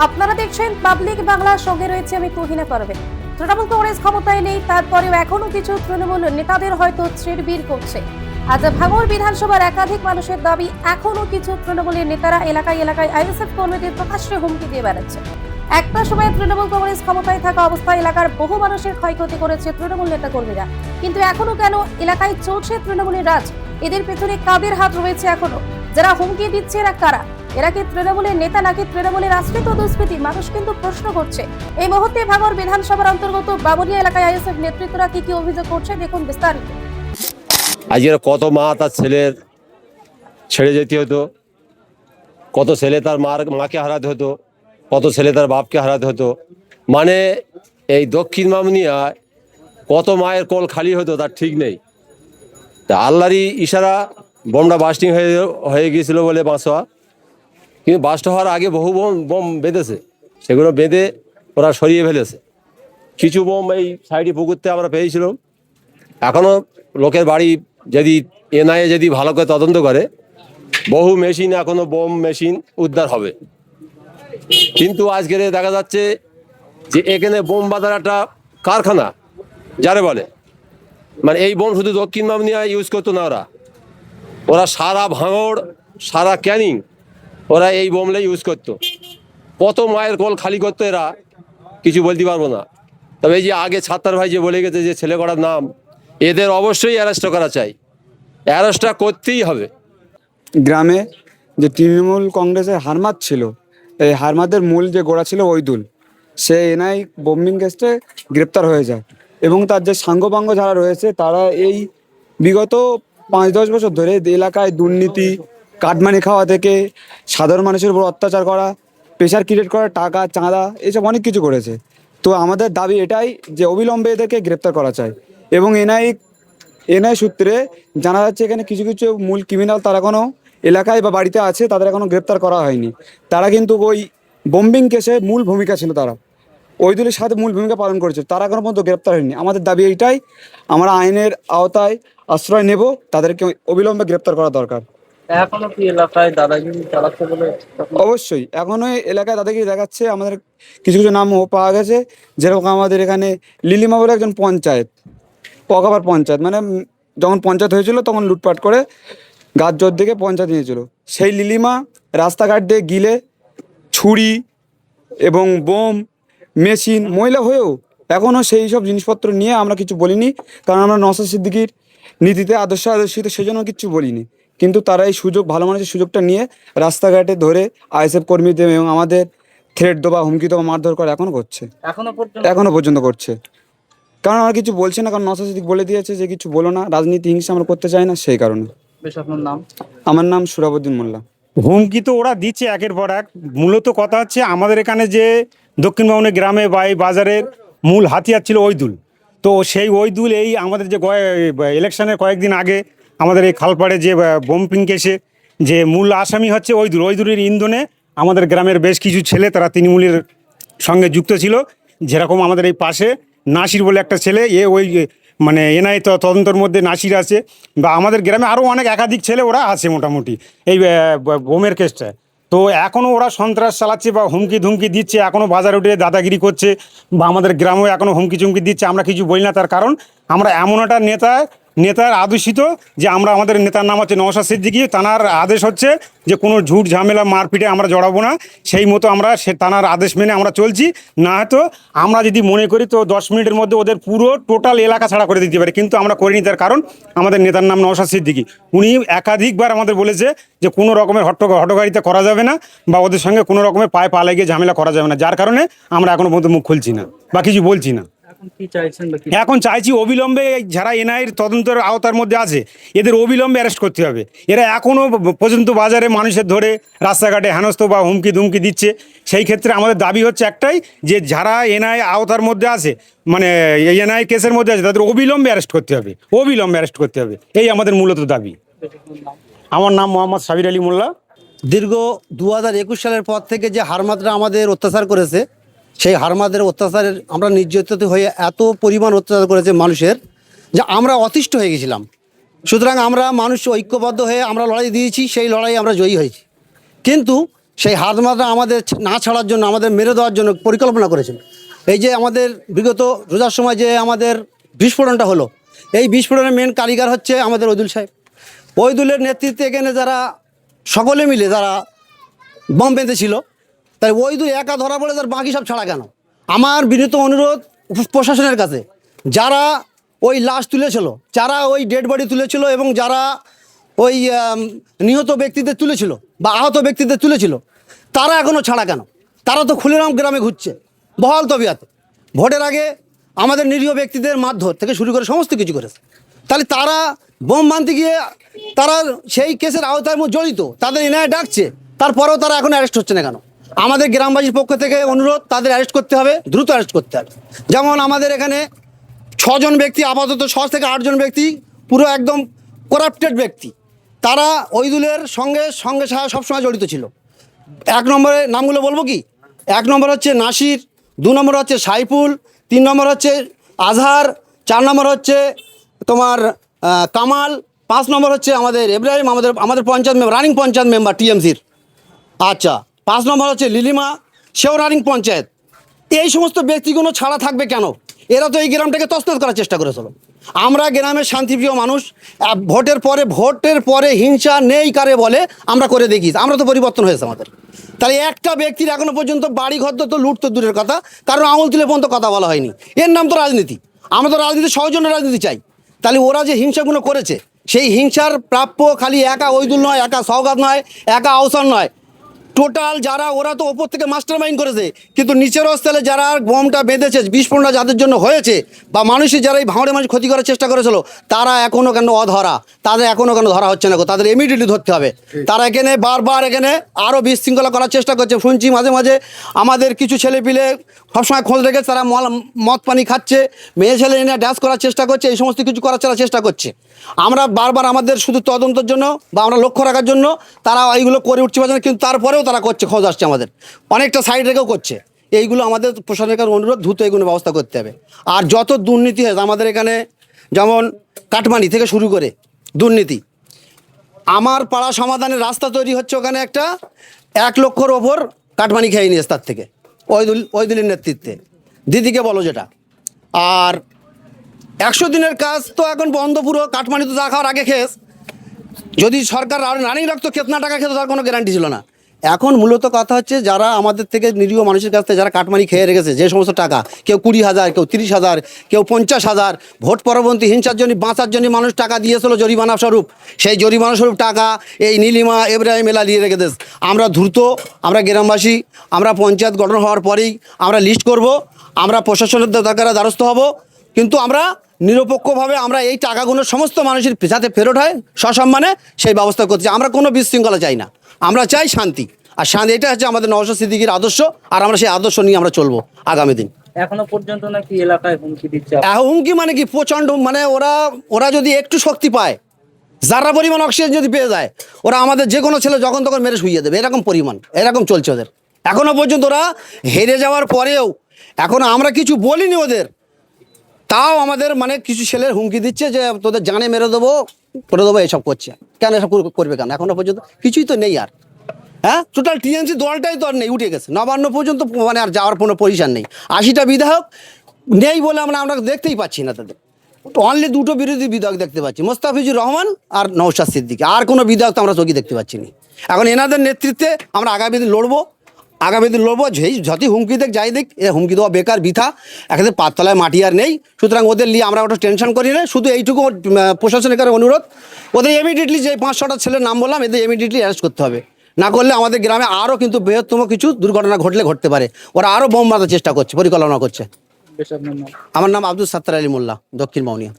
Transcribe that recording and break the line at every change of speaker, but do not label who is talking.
আপনারা দেখছেন পাবলিক বাংলার সঙ্গে রয়েছে আমি তুহিনা পারভীন। তৃণমূল কংগ্রেস ক্ষমতায় নেই, তারপরেও এখনো কিছু তৃণমূল নেতাদের হয়তো ছিড়বিড় করছে। আজ ভাঙড় বিধানসভার একাধিক মানুষের দাবি, এখনো কিছু তৃণমূলের নেতারা এলাকায় এলাকায় আইএসএফ কর্মীদের প্রকাশ্যে হুমকি দিয়ে বেড়াচ্ছে। একটা সময় তৃণমূল কংগ্রেস ক্ষমতায় থাকা অবস্থায় এলাকার বহু মানুষের ক্ষয়ক্ষতি করেছে তৃণমূল নেতা কর্মীরা, কিন্তু এখনো কেন এলাকায় চলছে তৃণমূলের রাজ? এদের পেছনে কাদের হাত রয়েছে? এখনো যারা হুমকি দিচ্ছে এরা কারা? এরা কি তৃণমূলের নেতা নাকি তৃণমূলের আশ্রিত দুষ্কৃতী? মানুষ কিন্তু প্রশ্ন করছে। এই মুহূর্তে ভাঙড় বিধানসভার অন্তর্গত বাবুনিয়া এলাকায় আইএসএফ নেতৃত্বরা কি অভিযোগ করছে দেখুন বিস্তারিত।
আজকের কত মা তার ছেলের ছেড়ে যেতে হতো, কত ছেলে তার মাকে হারাতে হতো, কত ছেলে তার বাপকে হারাতে হতো। মানে এই দক্ষিণ বামুনিয়ায় কত মায়ের কোল খালি হতো তার ঠিক নেই। তা আল্লাহরই ইশারা বোমটা বাস্টিং হয়ে গিয়েছিল বলে বাঁচোয়া, কিন্তু বাস্ট হওয়ার আগে বহু বোম বেঁধেছে, সেগুলো বেঁধে ওরা সরিয়ে ফেলেছে। কিছু বোম এই সাইডে পুকুরতে আমরা পেয়েছিলাম। এখনও লোকের বাড়ি যদি এনআইএ যদি ভালো করে তদন্ত করে, বহু মেশিন এখনো বোম মেশিন উদ্ধার হবে। কিন্তু আজকের দেখা যাচ্ছে যে এখানে বোম বাঁধার একটা কারখানা যারে বলে, মানে এই বোম শুধু দক্ষিণ বামুনিয়া ইউজ করতো না, ওরা সারা ভাঙড় সারা ক্যানিং ওরা এই বোমলাই ইউজ করতো। কত মায়ের কোল খালি করতো এরা, কিছু বলতে পারবো না। তবে এই যে আগে ছাত্তার ভাই যে বলে গেছে যে ছেলে করার নাম, এদের অবশ্যই অ্যারেস্ট করা চাই, অ্যারেস্টটা করতেই হবে।
গ্রামে যে তৃণমূল কংগ্রেসের হারমাত ছিল, এই হারমাদের মূল যে গোড়া ছিল ওইদুল, সে এনআই বোম্বিং কেসে গ্রেপ্তার হয়ে যায় এবং তার যে সাঙ্গপাঙ্গ যারা রয়েছে তারা এই বিগত 5-10 বছর ধরে এলাকায় দুর্নীতি, কাটমানি খাওয়া থেকে সাধারণ মানুষের উপর অত্যাচার করা, প্রেশার ক্রিয়েট করা, টাকা চাঁদা, এসব অনেক কিছু করেছে। তো আমাদের দাবি এটাই যে অবিলম্বে এদেরকে গ্রেপ্তার করা চাই। এবং এনআই সূত্রে জানা যাচ্ছে এখানে কিছু কিছু মূল ক্রিমিনাল তারা এখনও এলাকায় বা বাড়িতে আছে, তাদের এখনও গ্রেপ্তার করা হয়নি। তারা কিন্তু ওই বোম্বিং কেসে মূল ভূমিকা ছিল, তারা ওই দলের সাথে মূল ভূমিকা পালন করেছে, তারা এখনও পর্যন্ত গ্রেপ্তার হয়নি। আমাদের দাবি এইটাই, আমরা আইনের আওতায় আশ্রয় নেব, তাদেরকে অবিলম্বে গ্রেপ্তার করা দরকার।
এখনো কি এলাকায় দাদাগিরি চালাচ্ছে বলে?
অবশ্যই এখনও এলাকায় দাদাগিরি দেখাচ্ছে। আমাদের কিছু কিছু নামও পাওয়া গেছে, যেরকম আমাদের এখানে লিলিমা বলে একজন পঞ্চায়েত, পকাবার পঞ্চায়েত, মানে যখন পঞ্চায়েত হয়েছিল তখন লুটপাট করে গাছ জোর দিকে পঞ্চায়েত নিয়েছিল। সেই লিলিমা রাস্তাঘাট দিয়ে গিলে ছুরি এবং বোম মেশিন, মহিলা হয়েও এখনও সেই সব জিনিসপত্র নিয়ে আমরা কিছু বলিনি, কারণ আমরা নওশাদ সিদ্দিকীর নীতিতে আদর্শিত, সেজন্য কিছু বলিনি। কিন্তু তারা এই সুযোগ, ভালো মানুষের সুযোগটা নিয়ে রাস্তাঘাটে ধরে আইএসএফ কর্মীদের এবং আমাদের থ্রেট দেওয়া, হুমকি দেওয়া, মারধর করা এখনো পর্যন্ত করছে। কারণ আমরা কিছু বলছি না, কারণ নওশাদ সিদ্দিক বলে দিয়েছে যে কিছু বলো না, রাজনীতি হিংসা আমরা করতে চাই না, সেই কারণে।
বেশ, আপনার নাম?
আমার নাম সুরাবুদ্দিন মোল্লা।
হুমকি তো ওরা দিচ্ছে একের পর এক। মূলত কথা হচ্ছে আমাদের এখানে যে দক্ষিণ বামুনের গ্রামে বা এই বাজারের মূল হাতিয়ার ছিল ওইদুল। তো সেই ওইদুল এই আমাদের যে ইলেকশনের কয়েকদিন আগে আমাদের এই খালপাড়ে যে বোম্পিং কেসে যে মূল আসামি হচ্ছে ওইদুলের ইন্ধনে আমাদের গ্রামের বেশ কিছু ছেলে তারা তৃণমূলের সঙ্গে যুক্ত ছিল। যেরকম আমাদের এই পাশে নাসির বলে একটা ছেলে, ওই মানে এনআই তদন্তের মধ্যে নাসির আছে, বা আমাদের গ্রামে আরও অনেক একাধিক ছেলে ওরা আছে মোটামুটি এই বোমের কেসটা। তো এখনও ওরা সন্ত্রাস চালাচ্ছে বা হুমকি ধুমকি দিচ্ছে, এখনও বাজারে উঠে দাদাগিরি করছে, বা আমাদের গ্রামেও এখনও হুমকি চুমকি দিচ্ছে। আমরা কিছু বলি না, তার কারণ আমরা এমন একটা নেতার আদর্শিত যে আমাদের নেতার নাম হচ্ছে নওশাদ সিদ্দিকী। তানার আদেশ হচ্ছে যে কোনো ঝুট ঝামেলা মারপিটে আমরা জড়াবো না, সেই মতো আমরা তানার আদেশ মেনে আমরা চলছি। না হয়তো আমরা যদি মনে করি তো 10 মিনিটের মধ্যে ওদের পুরো টোটাল এলাকা ছাড়া করে দিতে পারে, কিন্তু আমরা করিনি। তার কারণ আমাদের নেতার নাম নওশাদ সিদ্দিকী। উনি একাধিকবার আমাদের বলেছে যে কোনো রকমের হটকারিতা করা যাবে না, বা ওদের সঙ্গে কোনো রকমের পায়ে পা লাগিয়ে ঝামেলা করা যাবে না, যার কারণে আমরা এখনো পর্যন্ত মুখ খুলছি না বা কিছু বলছি না। এখন চাইছি অবিলম্বে যারা এনআইয়ের তদন্তের আওতার মধ্যে আছে এদের অবিলম্বে অ্যারেস্ট করতে হবে। এরা এখনও পর্যন্ত বাজারে মানুষের ধরে রাস্তাঘাটে হেনস্থ বা হুমকি ধুমকি দিচ্ছে। সেই ক্ষেত্রে আমাদের দাবি হচ্ছে একটাই, যে যারা এনআই আওতার মধ্যে আছে, মানে এনআই কেসের মধ্যে আছে, তাদের অবিলম্বে অ্যারেস্ট করতে হবে, এই আমাদের মূলত দাবি। আমার নাম মোহাম্মদ সাবির আলী মোল্লা।
দীর্ঘ 2021 সালের পর থেকে যে হারমাতরা আমাদের অত্যাচার করেছে, সেই হারমাদের অত্যাচারের আমরা নির্যাতিত হয়ে এত পরিমাণ অত্যাচার করেছে মানুষের, যে আমরা অতিষ্ঠ হয়ে গেছিলাম। সুতরাং আমরা মানুষ ঐক্যবদ্ধ হয়ে আমরা লড়াই দিয়েছি, সেই লড়াই আমরা জয়ী হয়েছি। কিন্তু সেই হারমাদরা আমাদের না ছাড়ার জন্য, আমাদের মেরে দেওয়ার জন্য পরিকল্পনা করেছিল। এই যে আমাদের বিগত রোজার সময় যে আমাদের বিস্ফোরণটা হলো, এই বিস্ফোরণের মেন কারিগর হচ্ছে আমাদের ওইদুল সাহেব। ওইদুলের নেতৃত্বে এখানে যারা সকলে মিলে যারা বম বেঁধেছিল, তাই ওইদুল একা ধরা পড়ে, তার বাকি সব ছাড়া কেন? আমার বিনীত অনুরোধ প্রশাসনের কাছে, যারা ওই লাশ তুলেছিল, যারা ওই ডেড বডি তুলেছিল এবং যারা ওই নিহত ব্যক্তিদের তুলেছিল বা আহত ব্যক্তিদের তুলেছিল, তারা এখনও ছাড়া কেন? তারা তো খুলেরাম গ্রামে ঘুরছে বহাল তবিয়াতে। ভোটের আগে আমাদের নিরীহ ব্যক্তিদের মারধর থেকে শুরু করে সমস্ত কিছু করেছে। তাহলে তারা বোম মানতে গিয়ে তারা সেই কেসের আওতায় জড়িত, তাদের এনআইএ ডাকছে, তারপরেও তারা এখন অ্যারেস্ট হচ্ছে না কেন? আমাদের গ্রামবাসীর পক্ষ থেকে অনুরোধ, তাদের অ্যারেস্ট করতে হবে, দ্রুত অ্যারেস্ট করতে হবে। যেমন আমাদের এখানে 6 জন ব্যক্তি, আপাতত 6 থেকে 8 জন ব্যক্তি পুরো একদম করাপ্টেড ব্যক্তি, তারা ওইদুলের সঙ্গে সবসময় জড়িত ছিল। 1 নম্বরে নামগুলো বলবো কি? 1 নম্বর হচ্ছে নাসির, 2 নম্বর হচ্ছে সাইফুল, 3 নম্বর হচ্ছে আজহার, 4 নম্বর হচ্ছে তোমার কামাল, 5 নম্বর হচ্ছে আমাদের ইব্রাহিম, আমাদের panchayat member, running panchayat member টিএমসির। আচ্ছা, 5 নম্বর হচ্ছে লিলিমা, সেও রানিং পঞ্চায়েত। এই সমস্ত ব্যক্তিগুলো ছাড়া থাকবে কেন? এরা তো এই গ্রামটাকে তছনছ করার চেষ্টা করেছিল। আমরা গ্রামের শান্তিপ্রিয় মানুষ, ভোটের পরে হিংসা নেই কারে বলে আমরা করে দেখি, আমরা তো পরিবর্তন হয়েছে আমাদের। তাহলে একটা ব্যক্তির এখনো পর্যন্ত বাড়ি ঘর তো লুট তো দূরের কথা, কারণ আঙুল তুলে পর্যন্ত কথা বলা হয়নি। এর নাম তো রাজনীতি। আমরা তো রাজনীতি, সৌজন্য রাজনীতি চাই। তাহলে ওরা যে হিংসাগুলো করেছে, সেই হিংসার প্রাপ্য খালি একা ওইদুল নয়, একা সওগাত নয়, একা আহসান নয়, টোটাল যারা, ওরা তো ওপর থেকে মাস্টার মাইন্ড করেছে, কিন্তু নিচের স্থলে যারা বোমটা বেঁধেছে, বিস্ফোরণটা যাদের জন্য হয়েছে, বা মানুষের যারা এই ভাঙড়ে মানুষ ক্ষতি করার চেষ্টা করেছিল, তারা এখনও কেন অধরা? তাদের এখনও কেন ধরা হচ্ছে না? তাদের ইমিডিয়েটলি ধরতে হবে। তারা এখানে বারবার এখানে আরও বিশৃঙ্খলা করার চেষ্টা করছে। শুনছি মাঝে মাঝে আমাদের কিছু ছেলেপিলে সবসময় খোঁজ রেখে তারা মদ পানি খাচ্ছে, মেয়ে ছেলে এনে ড্যান্স করার চেষ্টা করছে, এই সমস্ত কিছু করার চেষ্টা করছে। আমরা বারবার আমাদের শুধু তদন্তের জন্য বা আমরা লক্ষ্য রাখার জন্য তারা এইগুলো করে উঠতে পারছে না, কিন্তু তারপরেও তারা করছে, খোঁজ আসছে আমাদের, অনেকটা সাইড রেখেও করছে। এইগুলো আমাদের প্রশাসনের অনুরোধ, দ্রুত এগুলো ব্যবস্থা করতে হবে। আর যত দুর্নীতি হয়েছে আমাদের এখানে, যেমন কাটমানি থেকে শুরু করে দুর্নীতি, আমার পাড়া সমাধানের রাস্তা তৈরি হচ্ছে, ওখানে একটা 1 লক্ষর ওপর কাটমানি খেয়ে নিয়েছে তার থেকে, ওইদুলের নেতৃত্বে। দিদিকে বলো যেটা। আর 100 দিনের কাজ তো এখন বন্ধ পুরো, কাটমানি তো চা খাওয়ার আগে খেস, যদি সরকার রানিং রাখতো কেতনা টাকা খেত তার কোনো গ্যারান্টি ছিল না। এখন মূলত কথা হচ্ছে, যারা আমাদের থেকে নিরীহ মানুষের কাছ থেকে যারা কাটমানি খেয়ে রেখেছে, যে সমস্ত টাকা, কেউ 20,000, কেউ 30,000, কেউ 50,000, ভোট পরবর্তী হিংসার জন্য, বাঁচার জন্য মানুষ টাকা দিয়েছিল জরিমানা স্বরূপ, সেই জরিমানা স্বরূপ টাকা এই নীলিমা, ইব্রাহিম এলা নিয়ে রেখে দেশ। আমরা দ্রুত, আমরা গ্রামবাসী, আমরা পঞ্চায়েত গঠন হওয়ার পরেই আমরা লিস্ট করব, আমরা প্রশাসনের দরকারে দ্বারস্থ হব, কিন্তু আমরা নিরপেক্ষভাবে আমরা এই টাকাগুলো সমস্ত মানুষের যাতে ফেরত হয় সসম্মানে, সেই ব্যবস্থা করছি। আমরা কোনো বিশৃঙ্খলা চাই না, আমরা চাই শান্তি। আর শান্তি, এটা হচ্ছে আমাদের নওশাদ সিদ্দিকীর আদর্শ, আর আমরা সেই আদর্শ নিয়ে আমরা চলবো আগামী দিন।
এখনো পর্যন্ত নাকি এলাকায় হুমকি দিচ্ছে?
হুমকি মানে কি? প্রচণ্ড, মানে ওরা যদি একটু শক্তি পায়, যারা পরিমাণ অক্সিজেন যদি পেয়ে যায়, ওরা আমাদের যে কোনো ছেলে যখন তখন মেরে শুইয়ে দেবে, এরকম পরিমাণ, এরকম চলছে ওদের। এখনো পর্যন্ত ওরা হেরে যাওয়ার পরেও এখনো আমরা কিছু বলিনি ওদের, তাও আমাদের মানে কিছু ছেলের হুমকি দিচ্ছে যে তোদের জানে মেরে দেবো, করে দেবো, এসব করছে। কেন এসব করবে কেন? এখনো পর্যন্ত কিছুই তো নেই। আর হ্যাঁ, টোটাল টিএমসি দলটাই তো আর নেই, উঠে গেছে। নবান্ন পর্যন্ত মানে আর যাওয়ার কোনো পজিশন নেই। 80টা বিধায়ক নেই বলে আমরা দেখতেই পাচ্ছি না তাদের। অনলি 2টো বিরোধী বিধায়ক দেখতে পাচ্ছি, মোস্তাফিজুর রহমান আর নওশাদ সিদ্দিকী। আর কোনো বিধায়ক তো আমরা চোখে দেখতে পাচ্ছি না। এখন এনাদের নেতৃত্বে আমরা আগামী দিন লড়বো, যতই হুমকি দেখ যাই দেখ, এ হুমকি দেওয়া বেকার, বৃথা। এখানে পাততলায় মাটি আর নেই, সুতরাং ওদের নিয়ে আমরা ওটা টেনশন করি না। শুধু এইটুকু প্রশাসনের কাছে অনুরোধ, ওদের ইমিডিয়েটলি যে 5-6টা ছেলের নাম বললাম, এদের ইমিডিয়েটলি অ্যারেস্ট করতে হবে। না করলে আমাদের গ্রামে আরও কিন্তু বৃহত্তম কিছু দুর্ঘটনা ঘটতে পারে। ওরা আরও বোম মারার চেষ্টা করছে, পরিকল্পনা করছে।
বেশ, আপনার নাম?
আমার নাম আব্দুল সাত্তার আলী মোল্লা, দক্ষিণ মাউনিয়া।